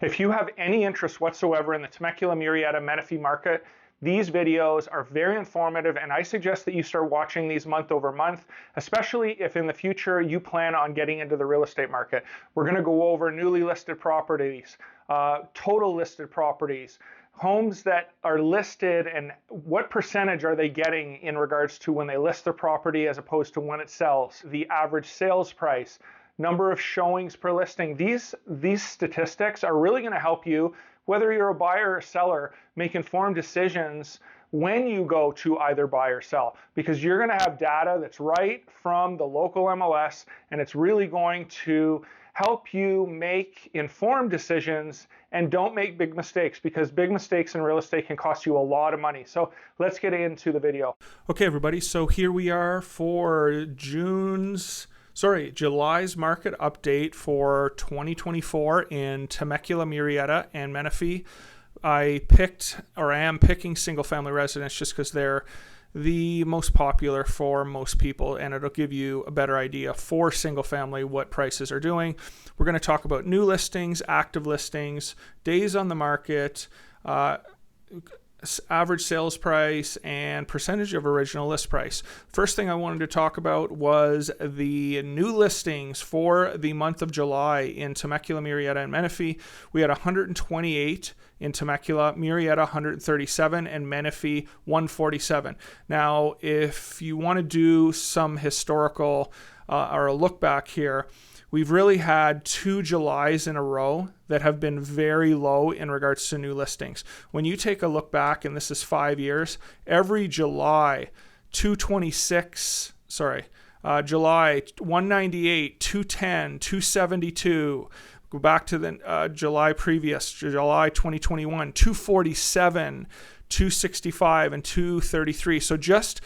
If you have any interest whatsoever in the Temecula, Murrieta, Menifee market, these videos are very informative, and I suggest that you start watching these month over month, especially if in the future you plan on getting into the real estate market. We're going to go over newly listed properties, total listed properties, homes that are listed, and what percentage are they getting in regards to when they list their property as opposed to when it sells, the average sales price, number of showings per listing. These statistics are really going to help you, whether you're a buyer or seller, make informed decisions when you go to either buy or sell, because you're going to have data that's right from the local MLS, and it's really going to help you make informed decisions and don't make big mistakes, because big mistakes in real estate can cost you a lot of money. So let's get into the video. Okay, everybody. So here we are for July's market update for 2024 in Temecula, Murrieta, and Menifee. I am picking single family residents just because they're the most popular for most people, and it'll give you a better idea for single family what prices are doing. We're going to talk about new listings, active listings, days on the market, average sales price, and percentage of original list price. First thing I wanted to talk about was the new listings for the month of July in Temecula, Murrieta, and Menifee. We had 128 in Temecula, Murrieta 137, and Menifee 147. Now, if you want to do some historical or a look back here, we've really had 2 Julys in a row that have been very low in regards to new listings. When you take a look back, and this is 5 years, every July, July 198, 210, 272. Go back to the July 2021, 247, 265, and 233. So just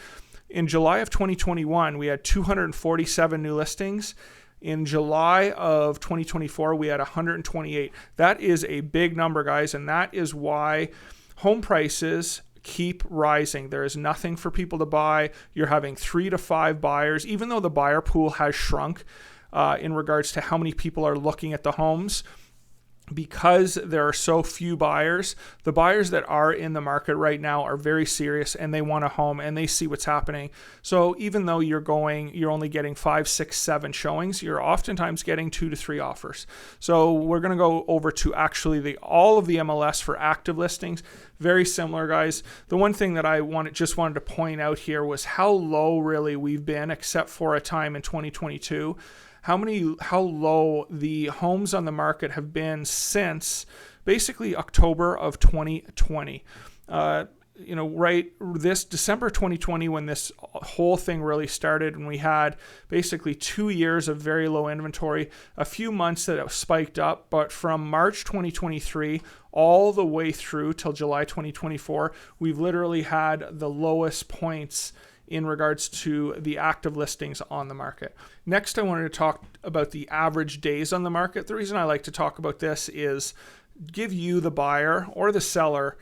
in July of 2021, we had 247 new listings. In July of 2024, we had 128. That is a big number, guys, and that is why home prices keep rising. There is nothing for people to buy. You're having 3 to 5 buyers, even though the buyer pool has shrunk in regards to how many people are looking at the homes. Because there are so few buyers, the buyers that are in the market right now are very serious, and they want a home, and they see what's happening. So even though you're only getting 5, 6, 7 showings, you're oftentimes getting 2 to 3 offers. So we're going to go over to actually all of the MLS for active listings. Very similar, guys. The one thing that I wanted to point out here was how low really we've been, except for a time in 2022. How low the homes on the market have been since basically October of 2020. Right this December 2020, when this whole thing really started, and we had basically 2 years of very low inventory, a few months that it spiked up, but from March 2023 all the way through till July 2024, we've literally had the lowest points in regards to the active listings on the market. Next, I wanted to talk about the average days on the market. The reason I like to talk about this is give you, the buyer or the seller,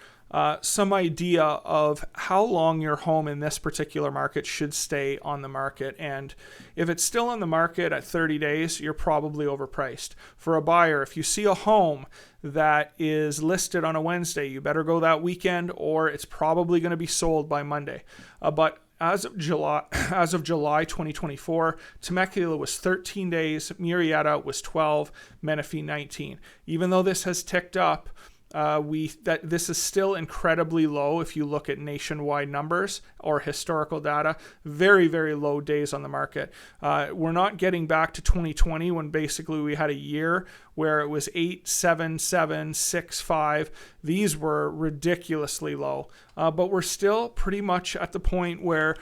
some idea of how long your home in this particular market should stay on the market. And if it's still on the market at 30 days, you're probably overpriced. For a buyer, if you see a home that is listed on a Wednesday, you better go that weekend, or it's probably going to be sold by Monday. But as of July 2024, Temecula was 13 days, Murrieta was 12, Menifee 19. Even though this has ticked up, this is still incredibly low if you look at nationwide numbers or historical data. Very, very low days on the market. We're not getting back to 2020, when basically we had a year where it was 8, 7, 7, 6, 5. These were ridiculously low. But we're still pretty much at the point where,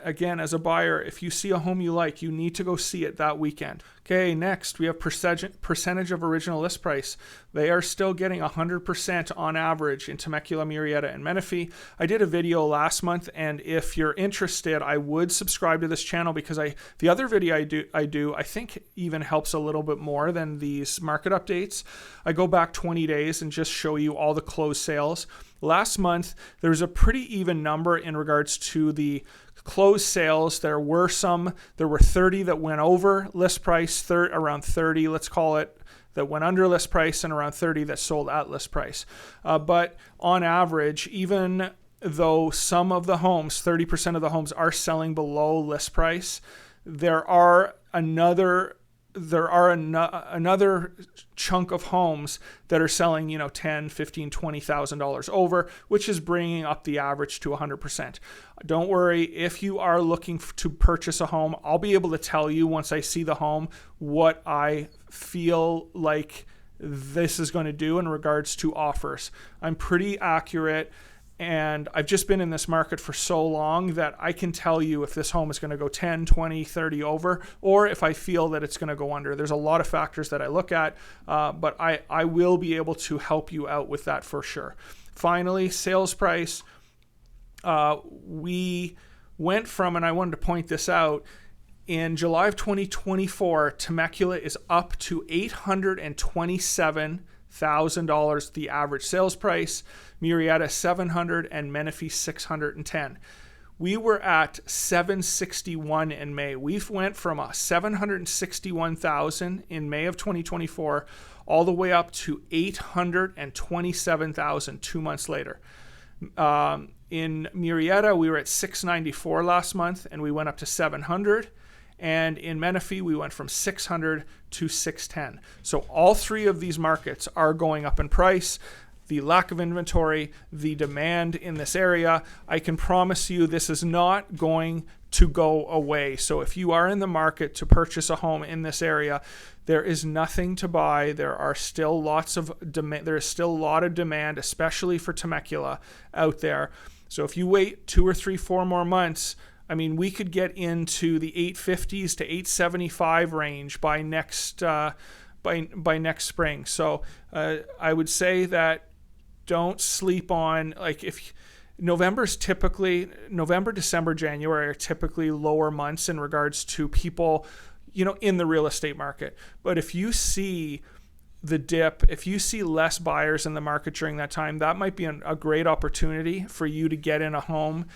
again, as a buyer, if you see a home you like, you need to go see it that weekend. Okay, next we have percentage of original list price. They are still getting 100% on average in Temecula, Murrieta, and Menifee. I did a video last month, and if you're interested, I would subscribe to this channel, because the other video I think even helps a little bit more than these market updates. I go back 20 days and just show you all the closed sales. Last month, there was a pretty even number in regards to the closed sales. There were 30 that went over list price, around 30, let's call it that went under list price and around 30 that sold at list price. But on average, even though some of the homes, 30% of the homes, are selling below list price, there are another chunk of homes that are selling, $10,000, $15,000, $20,000 over, which is bringing up the average to 100%. Don't worry, if you are looking to purchase a home, I'll be able to tell you once I see the home what I feel like this is going to do in regards to offers. I'm pretty accurate. And I've just been in this market for so long that I can tell you if this home is going to go 10, 20, 30 over, or if I feel that it's going to go under. There's a lot of factors that I look at, but I will be able to help you out with that for sure. Finally, sales price. We went from, and I wanted to point this out, in July of 2024, Temecula is up to $827,000, the average sales price. Murrieta $700 and Menifee $610. We were at $761 in May. We've went from a $761,000 in May of 2024 all the way up to $827,000 2 months later. In Murrieta, we were at $694 last month, and we went up to $700. And in Menifee, we went from $600 to $610. So all three of these markets are going up in price. The lack of inventory, the demand in this area, I can promise you this is not going to go away. So if you are in the market to purchase a home in this area, there is nothing to buy. There are still lots of demand. There is still a lot of demand, especially for Temecula out there. So if you wait 2 or 3, 4 more months, I mean, we could get into the 850s to 875 range by next spring. So I would say that don't sleep on, like, if November, December, January are typically lower months in regards to people, in the real estate market. But if you see the dip, if you see less buyers in the market during that time, that might be a great opportunity for you to get in a home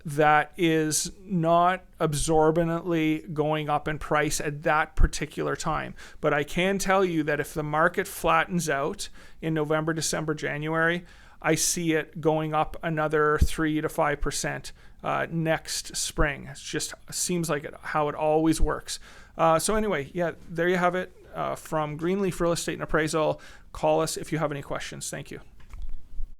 that is not absorbently going up in price at that particular time. But I can tell you that if the market flattens out in November, December, January, I see it going up another 3 to 5% next spring. It just seems like how it always works. So anyway, yeah, there you have it. From Greenleaf Real Estate and Appraisal. Call us if you have any questions. Thank you.